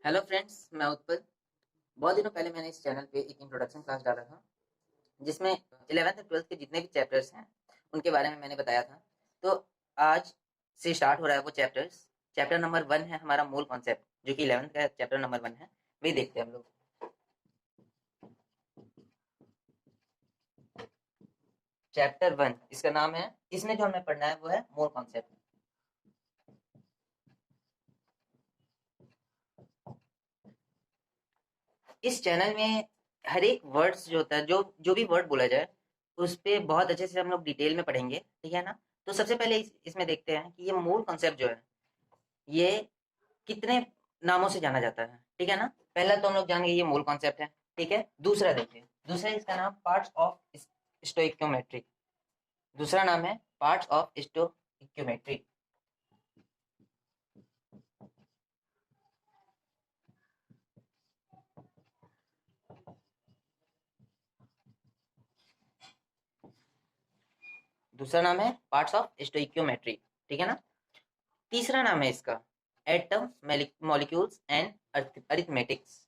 Hello friends, मैं उत्पल। बहुत दिनों पहले मैंने इस चैनल पे एक इंट्रोडक्शन क्लास डाला था जिसमें 11th और 12th के जितने भी चैप्टर्स हैं उनके बारे में मैंने बताया था। तो आज से स्टार्ट हो रहा है वो चैप्टर्स। चैप्टर नंबर 1 है हमारा मूल कॉन्सेप्ट, जो कि 11th का चैप्टर नंबर 1 है। वही देखते हैं हम लोग। चैप्टर 1 इसका नाम है। इसमें जो हमें पढ़ना है वो है मूल कॉन्सेप्ट। इस चैनल में हर एक वर्ड्स जो होता है, जो जो भी वर्ड बोला जाए उस पे बहुत अच्छे से हम लोग डिटेल में पढ़ेंगे, ठीक है ना। तो सबसे पहले इसमें देखते हैं कि ये मूल कॉन्सेप्ट जो है ये कितने नामों से जाना जाता है, ठीक है ना। पहला तो हम लोग जानेंगे ये मूल कॉन्सेप्ट है, ठीक है। दूसरा देखिए, दूसरा इसका नाम पार्ट्स ऑफ स्टोइक्योमेट्री। दूसरा नाम है पार्ट्स ऑफ स्टोइक्योमेट्री। दूसरा नाम है पार्ट्स ऑफ स्टोइक्योमेट्री, ठीक है ना। तीसरा नाम है इसका atom molecules and arithmetics.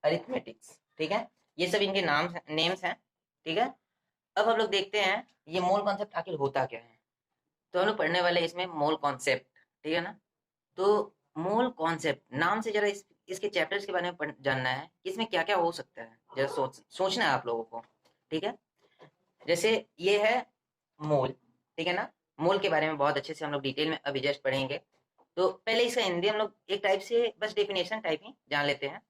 Arithmetics, ठीक है। ये सब इनके नाम नेम्स हैं, ठीक है। अब हम लोग देखते हैं ये मोल कॉन्सेप्ट आखिर होता क्या है। तो हम लोग पढ़ने वाले इसमें मोल कॉन्सेप्ट, ठीक है ना। तो मोल कॉन्सेप्ट नाम से जरा इसके चैप्टर्स के बारे में जानना है कि इसमें क्या क्या हो सकता है। जरा सोचना है आप लोगों को, ठीक है। जैसे ये है मोल, ठीक है ना। मोल के बारे में बहुत अच्छे से हम लोग डिटेल में अभी जस्ट पढ़ेंगे। तो पहले इसका हिंदी हम लोग एक टाइप से बस डेफिनेशन टाइप ही जान लेते हैं।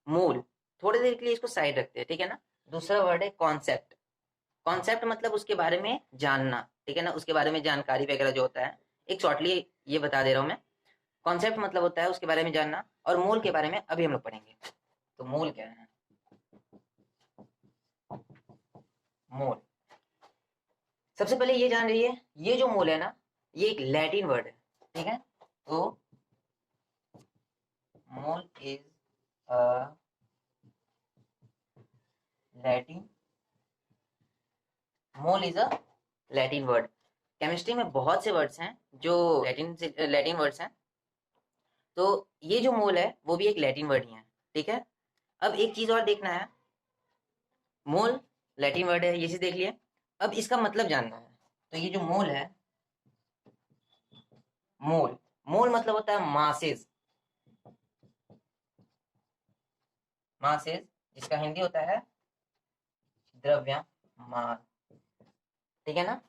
मोल, थोड़ी देर के लिए इसको साइड रखते हैं, ठीक है ना। दूसरा वर्ड है कॉन्सेप्ट। कॉन्सेप्ट मतलब उसके बारे में जानना, ठीक है ना, उसके बारे में जानकारी वगैरह जो होता है। एक शॉर्टली ये बता दे रहा हूँ मैं। कॉन्सेप्ट मतलब होता है उसके बारे में जानना, और मूल के बारे में अभी हम लोग पढ़ेंगे। तो मूल क्या है। मूल, सबसे पहले ये जान रही है, ये जो मूल है ना, ये एक लैटिन वर्ड है, ठीक है। तो मूल is a Latin, mole is a Latin word. Chemistry में बहुत से वर्ड्स हैं जो लैटिन वर्ड्स हैं। तो ये जो मोल है वो भी एक लैटिन वर्ड ही है, ठीक है। अब एक चीज और देखना है। मोल लैटिन वर्ड है, ये चीज देख लिए। अब इसका मतलब जानना है। तो ये जो मोल है, मोल, मोल मतलब होता है मासेस। मासेस, जिसका हिंदी होता है द्रव्यमान, ठीक है ना।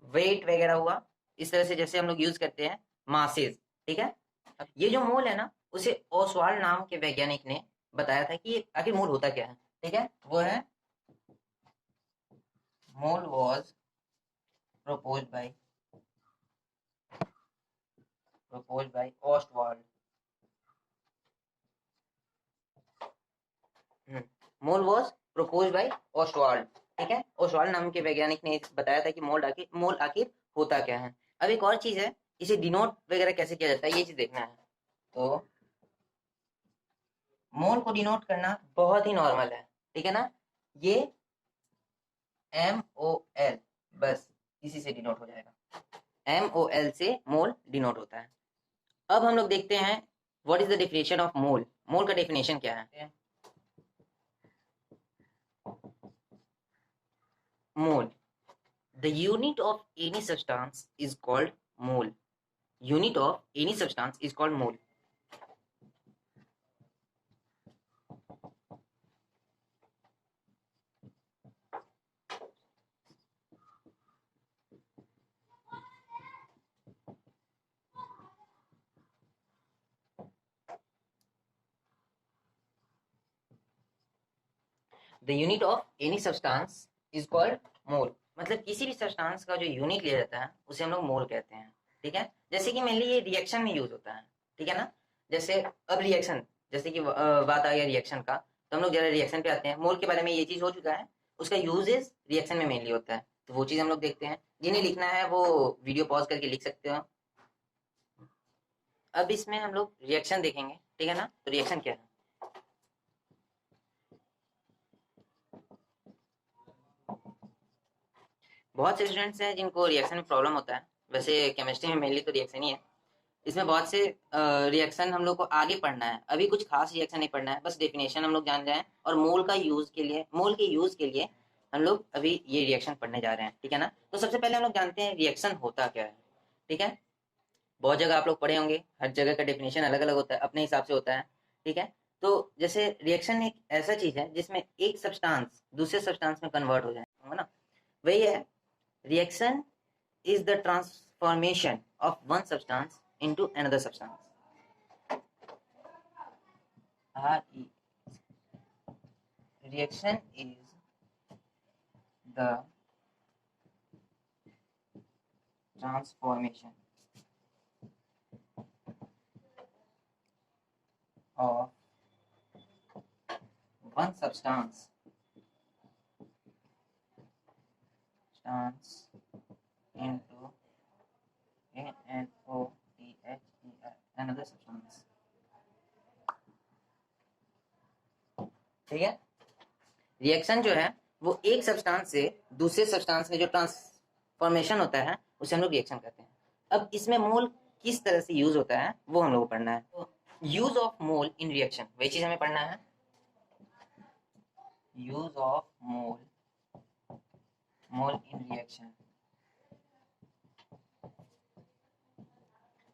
वेट वगैरह हुआ, इस तरह से जैसे हम लोग यूज करते हैं मासेस, ठीक है। अब ये जो मोल है ना, उसे ओसवाल्ड नाम के वैज्ञानिक ने बताया था कि आखिर मोल होता क्या है, ठीक है। वो है mole was proposed by Ostwald. Mole was proposed by Ostwald, ठीक है। ओस्टवाल्ड नाम के वैज्ञानिक ने बताया था कि मोल आखिर होता क्या है। अब एक और चीज है, इसे डिनोट वगैरह कैसे किया जाता है, ये चीज देखना है। तो मोल को डिनोट करना बहुत ही नॉर्मल है, ठीक है ना। ये MOL, बस इसी से डिनोट हो जाएगा। MOL से मोल डिनोट होता है। अब हम लोग देखते हैं what is the definition of mole. Mole का डेफिनेशन क्या है। मोल, the unit of any substance is called mole. Unit of any substance is called mole. The unit of any substance is called mole. मतलब किसी भी substance का जो unit लिया जाता है उसे हम लोग मोल कहते हैं, ठीक है। जैसे कि मेनली ये रिएक्शन में यूज होता है, ठीक है ना। जैसे अब रिएक्शन, जैसे कि बात आ गया रिएक्शन का, तो हम लोग जरा रिएक्शन पे आते हैं। मोल के बारे में ये चीज हो चुका है, उसका यूजेस रिएक्शन में मेनली होता है, तो वो चीज हम लोग देखते हैं। जिन्हें लिखना है वो वीडियो पॉज करके लिख सकते हो। अब इसमें हम लोग रिएक्शन देखेंगे, ठीक है ना। तो रिएक्शन क्या है? बहुत से स्टूडेंट्स हैं जिनको रिएक्शन में प्रॉब्लम होता है। वैसे केमिस्ट्री में मेनली तो रिएक्शन ही है। इसमें बहुत से रिएक्शन हम लोग को आगे पढ़ना है, अभी कुछ खास रिएक्शन नहीं पढ़ना है, बस डेफिनेशन हम लोग जान रहे हैं और मोल के यूज के लिए हम लोग अभी ये रिएक्शन पढ़ने जा रहे हैं, ठीक है ना। तो सबसे पहले हम लोग जानते हैं रिएक्शन होता क्या है, ठीक है। बहुत जगह आप लोग पढ़े होंगे, हर जगह का डेफिनेशन अलग अलग होता है, अपने हिसाब से होता है, ठीक है। तो जैसे रिएक्शन एक ऐसा चीज है जिसमें एक सब्सटेंस दूसरे सब्सटेंस में कन्वर्ट हो जाए, है ना, वही है reaction. is the transformation of one substance into another substance. RE. Reaction is the transformation of one substance into another substance. ठीक है। रिएक्शन जो है वो एक सब्सटेंस से दूसरे सब्सटेंस में जो ट्रांसफॉर्मेशन होता है उसे हम लोग रिएक्शन कहते हैं। अब इसमें मोल किस तरह से यूज होता है वो हम लोग को पढ़ना है। तो use of mole in reaction वही चीज हमें पढ़ना है। Use of mole in reaction,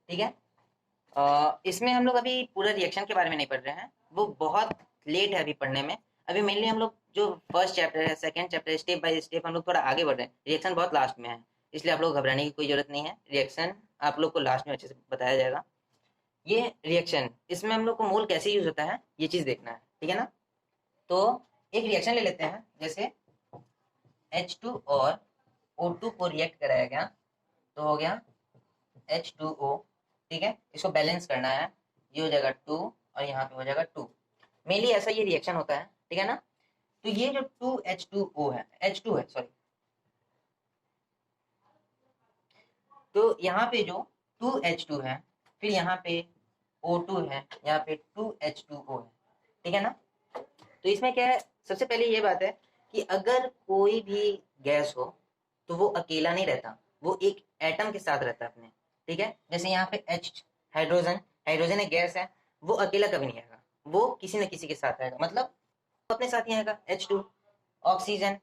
ठीक है। इसमें हम लोग अभी पूरा रिएक्शन के बारे में नहीं पढ़ रहे हैं, वो बहुत लेट है अभी पढ़ने में। अभी मेनली हम लोग जो फर्स्ट चैप्टर है, second chapter, step by step हम लोग थोड़ा आगे बढ़ रहे हैं। रिएक्शन बहुत लास्ट में है, इसलिए आप लोग घबराने की कोई जरूरत नहीं है। रिएक्शन आप लोग को लास्ट में अच्छे से बताया जाएगा। ये रिएक्शन, इसमें हम लोग को मोल कैसे यूज होता है ये चीज देखना है, ठीक है ना। तो एक रिएक्शन ले लेते हैं, जैसे H2 और O2 को रिएक्ट कराया गया तो हो गया H2O, ठीक है। इसको बैलेंस करना है, ये हो जाएगा 2 और यहाँ पे हो जाएगा 2। मेनली ऐसा ये रिएक्शन होता है, ठीक है ना। तो ये जो 2H2O है, H2 है सॉरी, तो यहाँ पे जो 2H2 है, फिर यहाँ पे O2 है, यहाँ पे 2H2O है, ठीक है ना। तो इसमें क्या है, सबसे पहले ये बात है कि अगर कोई भी गैस हो तो वो अकेला नहीं रहता, वो एक एटम के साथ रहता है अपने, ठीक है। जैसे यहाँ पे H हाइड्रोजन, हाइड्रोजन एक गैस है, वो अकेला कभी नहीं आएगा, वो किसी न किसी के साथ आएगा, मतलब अपने साथ ही आएगा। H2, ऑक्सीजन,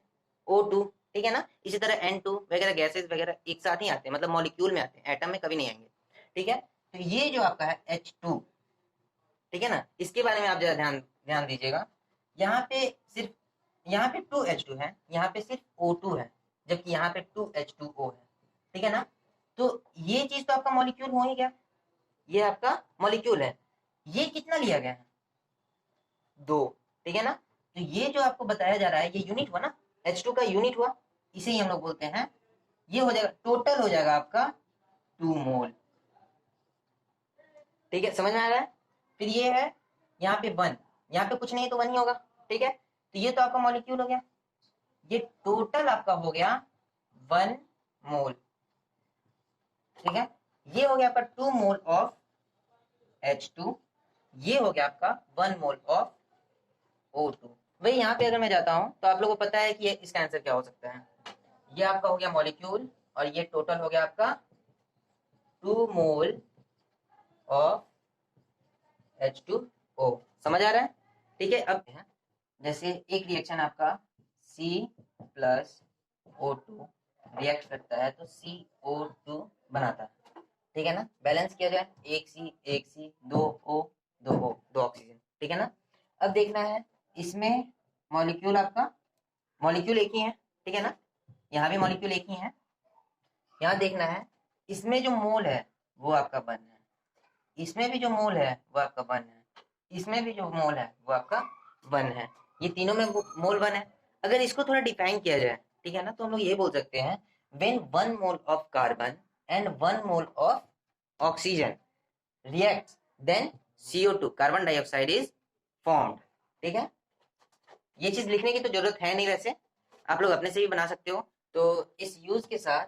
O2, ठीक है ना। इसी तरह N2 वगैरह गैसेस वगैरह एक साथ ही आते हैं, मतलब मॉलिक्यूल में आते हैं, एटम में कभी नहीं आएंगे, ठीक है। तो ये जो आपका है H2, ठीक है ना, इसके बारे में आप जरा ध्यान ध्यान दीजिएगा। यहाँ पे सिर्फ यहाँ पे 2H2 है, यहाँ पे सिर्फ O2 है, जबकि यहाँ पे 2H2O है, ठीक है ना। तो ये चीज तो आपका मॉलिक्यूल हो ही गया, ये आपका मॉलिक्यूल है। ये कितना लिया गया है, 2, ठीक है ना। तो ये जो आपको बताया जा रहा है ये यूनिट हुआ ना, H2 का यूनिट हुआ, इसे ही हम लोग बोलते हैं, ये हो जाएगा टोटल हो जाएगा आपका 2 मोल, ठीक है, समझ में आ रहा है। फिर ये है यहाँ पे 1, यहाँ पे कुछ नहीं तो 1 ही होगा, ठीक है। तो ये तो आपका मॉलिक्यूल हो गया, ये टोटल आपका हो गया 1 मोल, ठीक है। ये हो गया आपका 2 मोल ऑफ H2, ये हो गया आपका 1 मोल ऑफ O2। भाई यहाँ पे अगर मैं जाता हूँ तो आप लोगों को पता है कि इसका आंसर क्या हो सकता है। ये आपका हो गया मॉलिक्यूल और ये टोटल हो गया आपका 2 मोल ऑफ H2O, समझ आ रहा है, ठीक है। अब जैसे एक रिएक्शन आपका C प्लस O2 रिएक्ट करता है तो CO2 बनाता है, ठीक है ना। बैलेंस किया जाए, एक C 2O 2O 2 ऑक्सीजन, ठीक है ना। अब देखना है इसमें मॉलिक्यूल आपका मॉलिक्यूल एक ही है, ठीक है ना, यहाँ भी मॉलिक्यूल एक ही है। यहाँ देखना है इसमें जो मोल है वो आपका 1 है, इसमें भी जो मोल है वो आपका 1 है, इसमें भी जो मोल है वो आपका 1 है, ये तीनों में मोल 1 है। अगर इसको थोड़ा डिफाइन किया जाए, ठीक है ना, तो हम लोग ये बोल सकते हैं when 1 mole of carbon and 1 mole of oxygen reacts then CO2 carbon dioxide is formed, ठीक है। ये चीज लिखने की तो जरूरत है नहीं, वैसे आप लोग अपने से भी बना सकते हो। तो इस यूज के साथ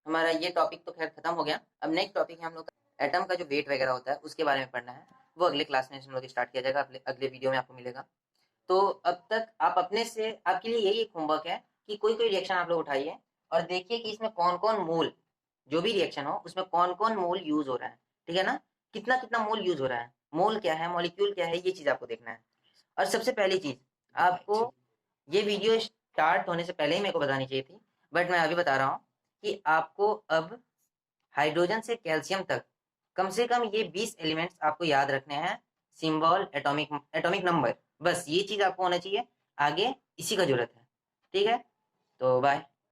हमारा ये टॉपिक तो खैर खत्म हो गया। अब नेक्स्ट टॉपिक है हम लोग एटम का जो वेट वगैरह होता है उसके बारे में पढ़ना है। वो अगले क्लास में हम लोग स्टार्ट किया जाएगा, अगले वीडियो में आपको मिलेगा। तो अब तक आप अपने से, आपके लिए यही एक होमवर्क है कि कोई कोई रिएक्शन आप लोग उठाइए और देखिए कि इसमें कौन कौन मोल, जो भी रिएक्शन हो उसमें कौन कौन मोल यूज हो रहा है, ठीक है ना, कितना कितना मोल यूज हो रहा है, मोल क्या है, मॉलिक्यूल क्या है, ये चीज आपको देखना है। और सबसे पहली चीज आपको, ये वीडियो स्टार्ट होने से पहले ही मेरे को बतानी चाहिए थी, बट मैं अभी बता रहा हूँ कि आपको अब हाइड्रोजन से कैल्शियम तक कम से कम ये 20 एलिमेंट्स आपको याद रखने हैं, सिंबल, एटॉमिक एटॉमिक नंबर, बस ये चीज आपको होना चाहिए, आगे इसी का जरूरत है। ठीक है, तो बाय।